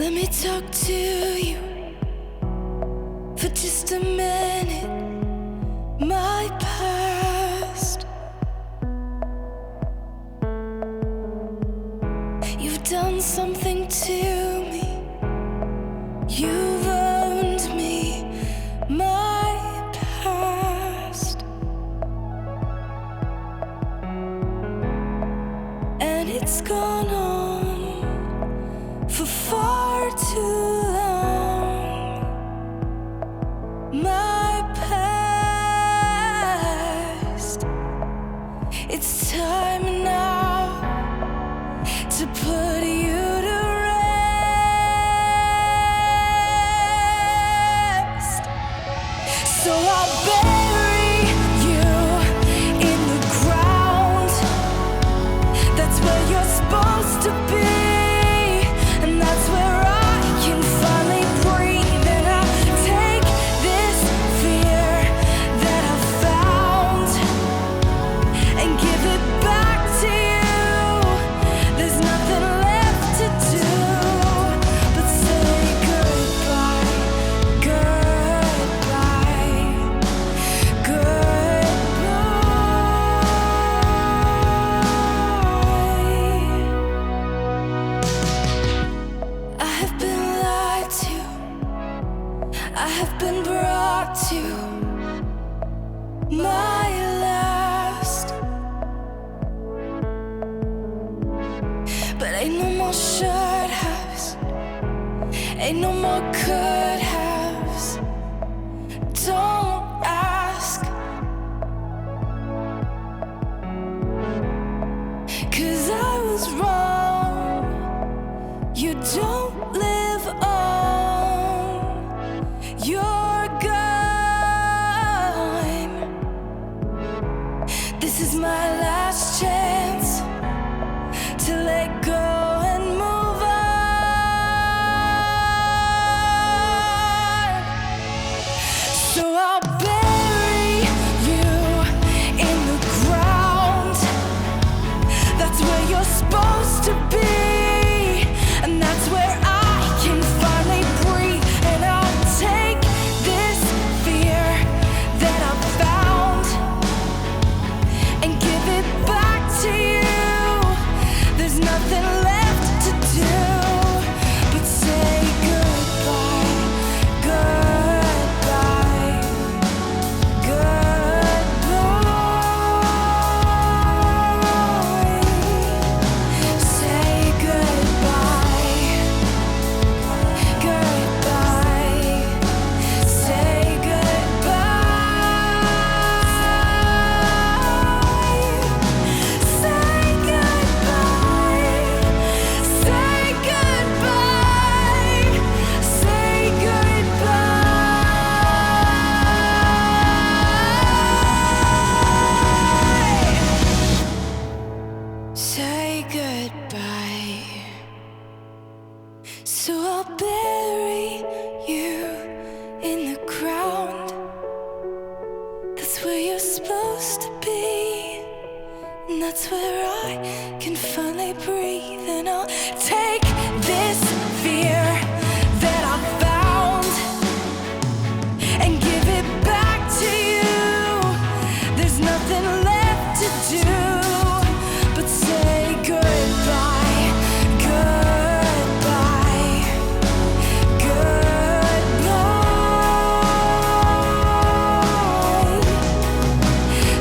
Let me talk to you for just a minute. My past, you've done something to me. You've owned me. My past, and it's gone on for far too long. My past, it's time now to put you to rest. So I'll bury you in the ground. That's where you're supposed to be. And that's where I can finally breathe. And I'll take this fear that I found and give it back to you. There's nothing left to do but say goodbye, goodbye, goodbye. I have been lied to, I have been brought to my last, but ain't no more should haves, ain't no more could haves. Don't ask, 'cause I was wrong. You don't live on, you're gone. This is my last chance to let go and move on. So I'll bury you in the ground. That's where you're supposed to be. And that's where I can finally breathe. And I'll take this fear that I found and give it back to you. There's nothing left to do but say goodbye, goodbye, goodbye. Say goodbye, goodbye. Say goodbye. Say goodbye. Say goodbye. Say goodbye. Say goodbye. So I'll bury you in the ground. That's where you're supposed to be. And that's where I can finally breathe. And I'll take this fear that I found and give it back to you. There's nothing left to do but say goodbye, goodbye, goodbye.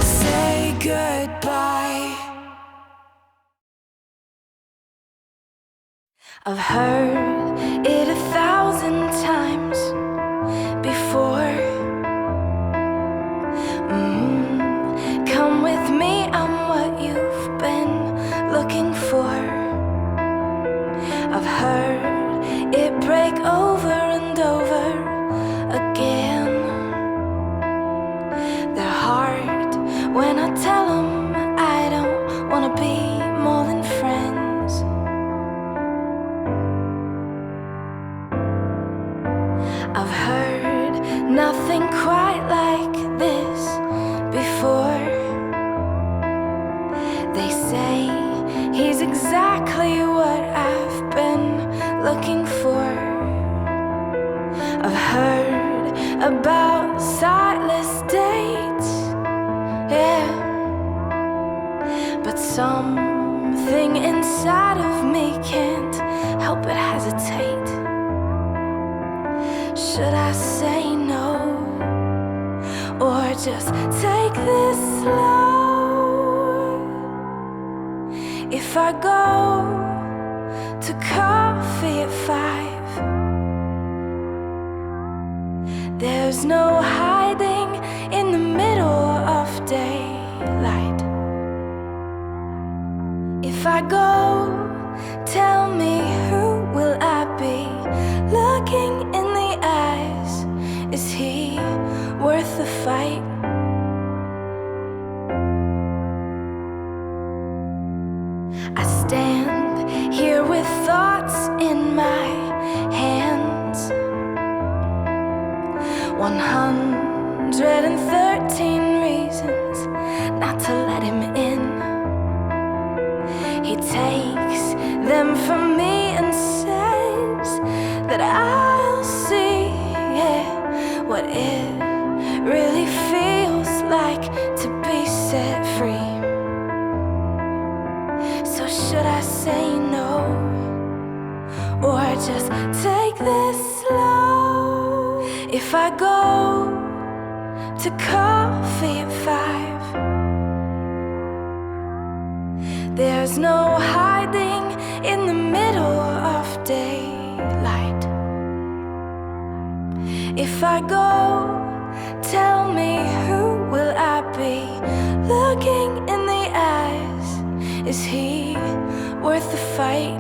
Say goodbye. I've heard it 1,000 times before. Come with me, I'm what you've been looking for. I've heard it break over and over again. They're hard when I tell them I don't wanna be more than friends. I've heard nothing quite like this before. They say he's exactly what I've been looking for. hesitate? Should I say no, or just take this slow? If I go to coffee at 5, there's no hiding in the middle of daylight. If I go, tell me, who will I be looking in the eyes? Is he worth the fight? I stand here with thoughts in my hands, 113 reasons not to let him in. He takes them from me and says that I'll see, yeah, what it really feels like to be set free. So should I say no, or just take this slow? If I go to coffee at 5, there's no hiding in the middle of daylight. If I go, tell me, who will I be looking in the eyes? Is he worth the fight?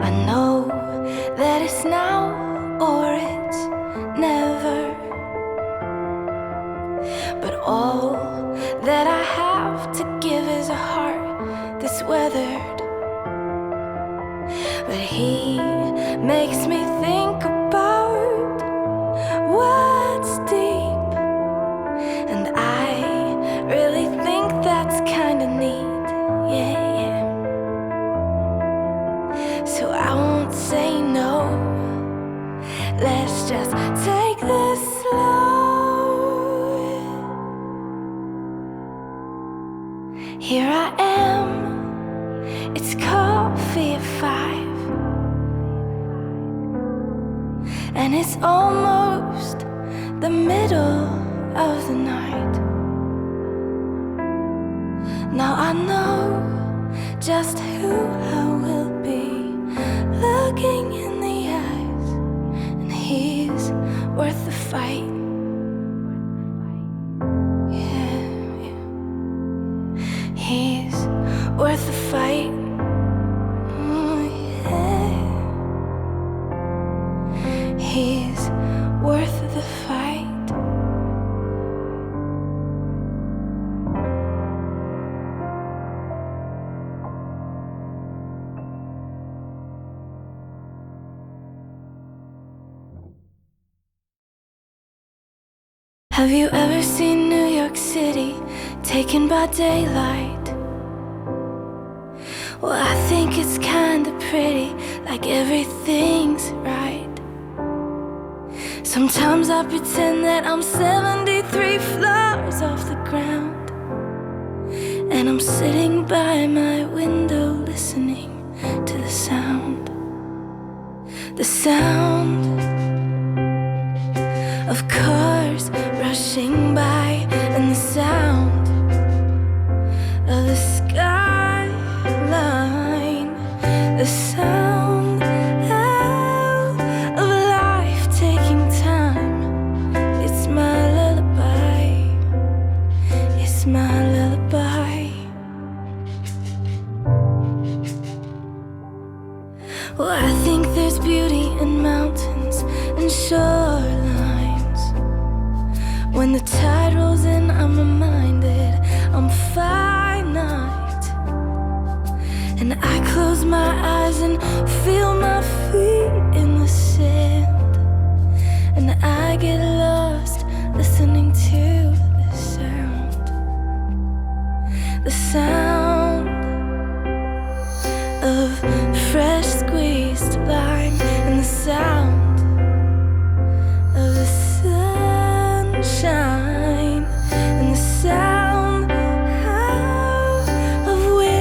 I know that it's now or it's never, but all that I have to give is a heart that's weathered. But he makes me think about what's deep, and I really think that's kinda neat, yeah, yeah. So I won't say no, let's just take this slow. Here I am, it's coffee at 5, and it's almost the middle of the night. Now I know just who I will be looking in the eyes, and he's worth the fight. Yeah, yeah. He's worth the fight. Oh, yeah. He's worth the fight. Have you ever seen New York City taken by daylight? Well, I think it's kinda pretty, like everything's right. Sometimes I pretend that I'm 73 floors off the ground, and I'm sitting by my window listening to the sound of cars rushing by, and the sound of the skyline, the sound of life taking time. It's my lullaby, it's my lullaby. Well, I think there's beauty in mountains and shorelines. When the tide rolls in, I'm reminded I'm finite, and I close my eyes and feel my feet in the sand, and I get lost listening to the sound of fresh squeezed lime, and the sound of the sunshine, and the sound of wind.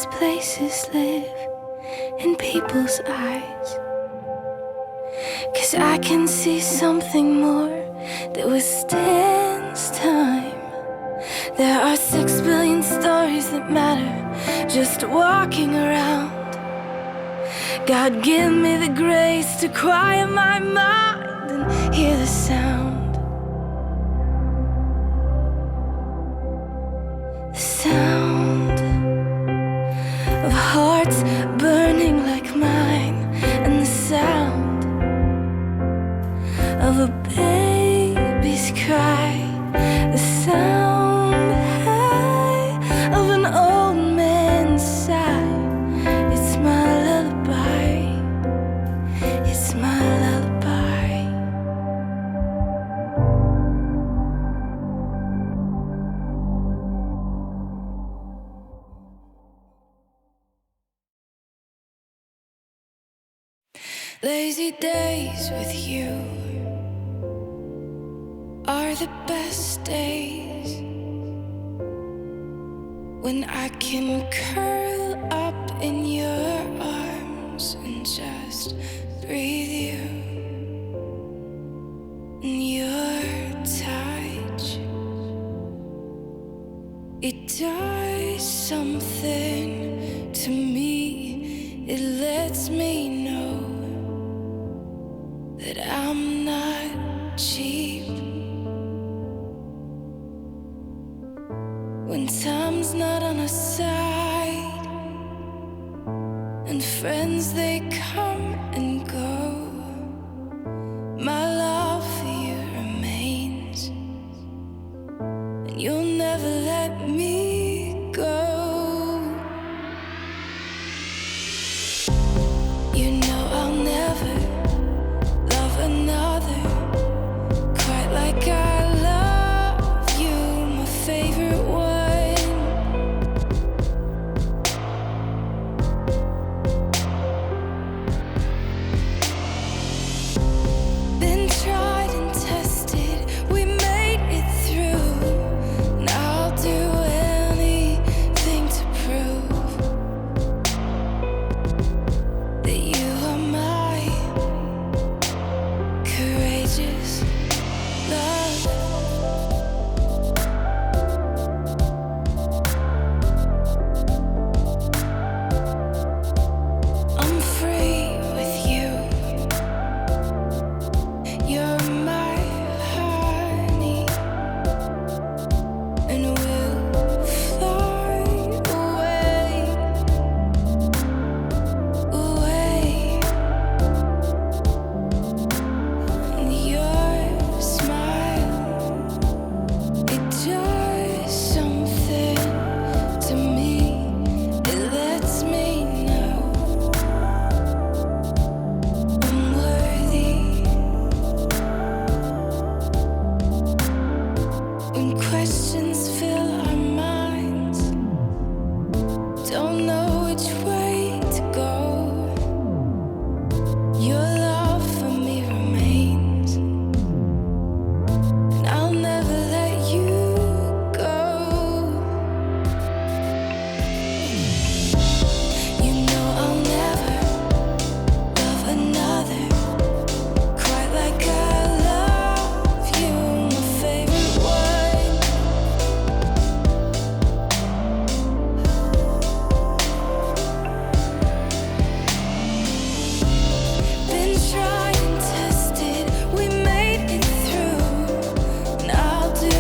these places live in people's eyes. 'Cause I can see something more that withstands time. There are 6 billion stories that matter just walking around. God, give me the grace to quiet my mind and hear the sound. The sound of hearts burning like mine, and the sound of a baby's cry. The sound, hey, of an old man's sigh. It's my lullaby. It's my lullaby. Lazy days with you are the best days, when I can curl up in your arms and just breathe you in your touch. It does something to me. It lets me know that I'm not cheap. When time's not on our side, and friends they come and go, my love for you remains, and you'll never let me go. You know I'll never love another quite like I love you, my favorite one. Been tried and tested, we made it through, and I'll do anything to prove that you are my courageous love. I'm free with you. You're my honey, and we'll fly away, away. And your smile, it does something to me. It lets me know I'm worthy. When questions fill our minds, don't know which way to go, your love for me remains, and I'll never let you go. You know I'll never love another quite like I love you, my favorite one. Been tried and tested, we made it through, and I'll do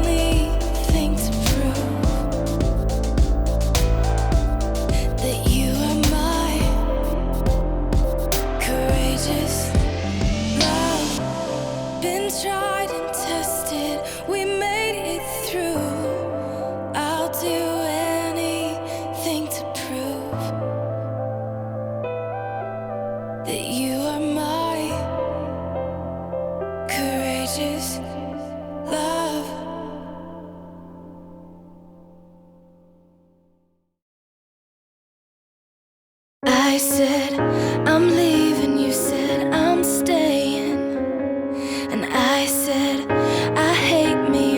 anything to prove that you are my courageous love. Been tried and tested, we made it through. I'll do anything to prove that you are my courageous love. I said I'm leaving, you said I'm staying, and I said I hate me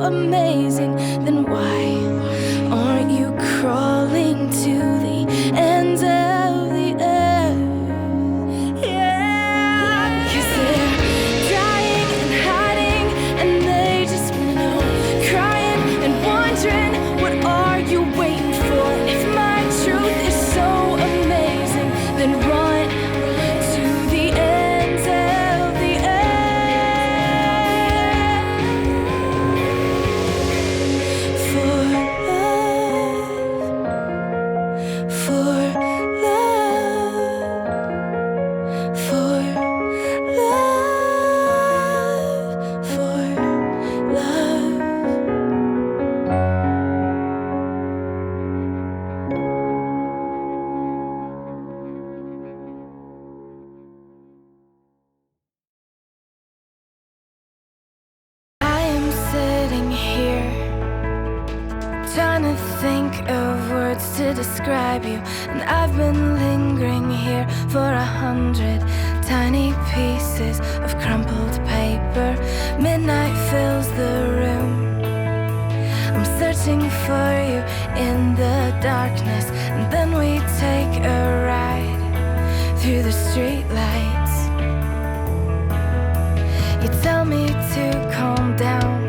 amazing, then why aren't you crawling to the ends of the earth? Yeah, 'cause they're dying and hiding, and they just know, crying and wondering, what are you waiting for? If my truth is so amazing, then run to the ends of the earth. For love, for love, for love, for love. I am sitting here, trying to think of words to describe you, and I've been lingering here for 100 tiny pieces of crumpled paper. Midnight fills the room. I'm searching for you in the darkness, and then we take a ride through the streetlights. You tell me to calm down,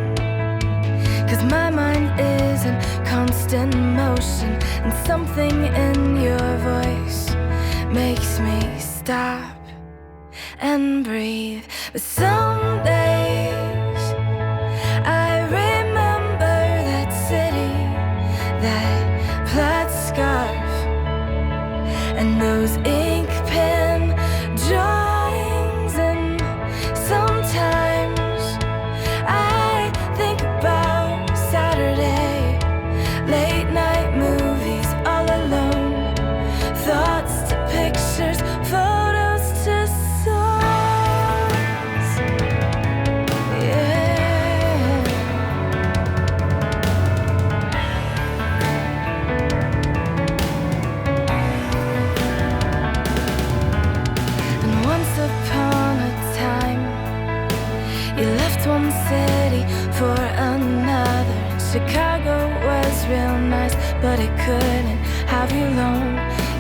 'cause my mind is in constant motion, and something in your voice makes me stop and breathe. But some days I remember that city, that plaid scarf, and those ink pen drawings, and sometimes I think about Saturday, late night movies, all alone, thoughts to pictures, photos to songs. Yeah. And once upon a time, you left one city for another. Chicago was real nice, but it couldn't have you long.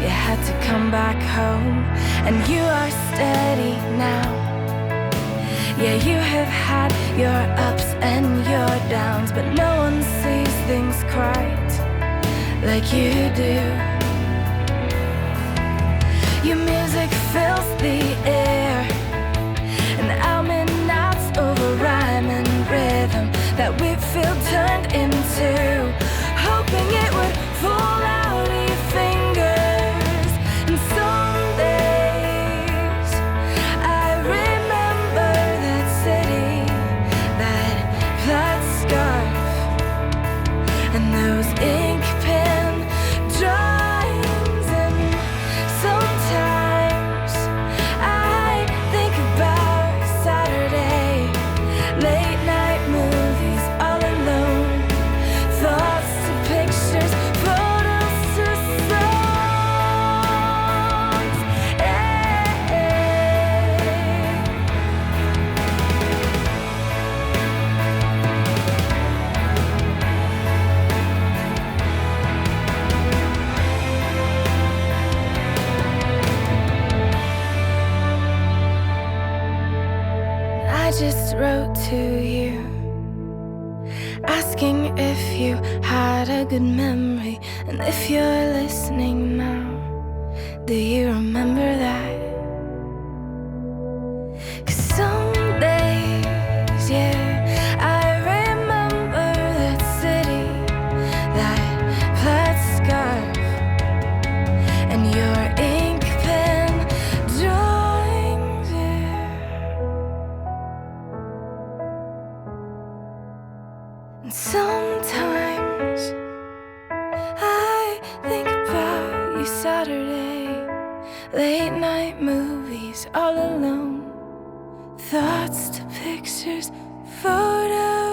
You had to come back home, and you are steady now. Yeah, you have had your ups and your downs, but no one sees things quite like you do. Your music fills the air, and almanacs over rhyme and rhythm that Whitfield turned into, hoping it would fall out of your fingers. And some days I remember that city, that plaid scarf, and those ink pen drawings, and sometimes I think about Saturday, late night movies, all alone, thoughts to pictures, photos to songs. I just wrote to you, asking if you had a good memory, and if you're listening now, do you remember that? 'Cause some days, yeah, I remember that city, that plaid scarf, and your ink pen drawings, yeah. And sometimes I think about you Saturday, late night movies, all alone, thoughts to pictures, photos.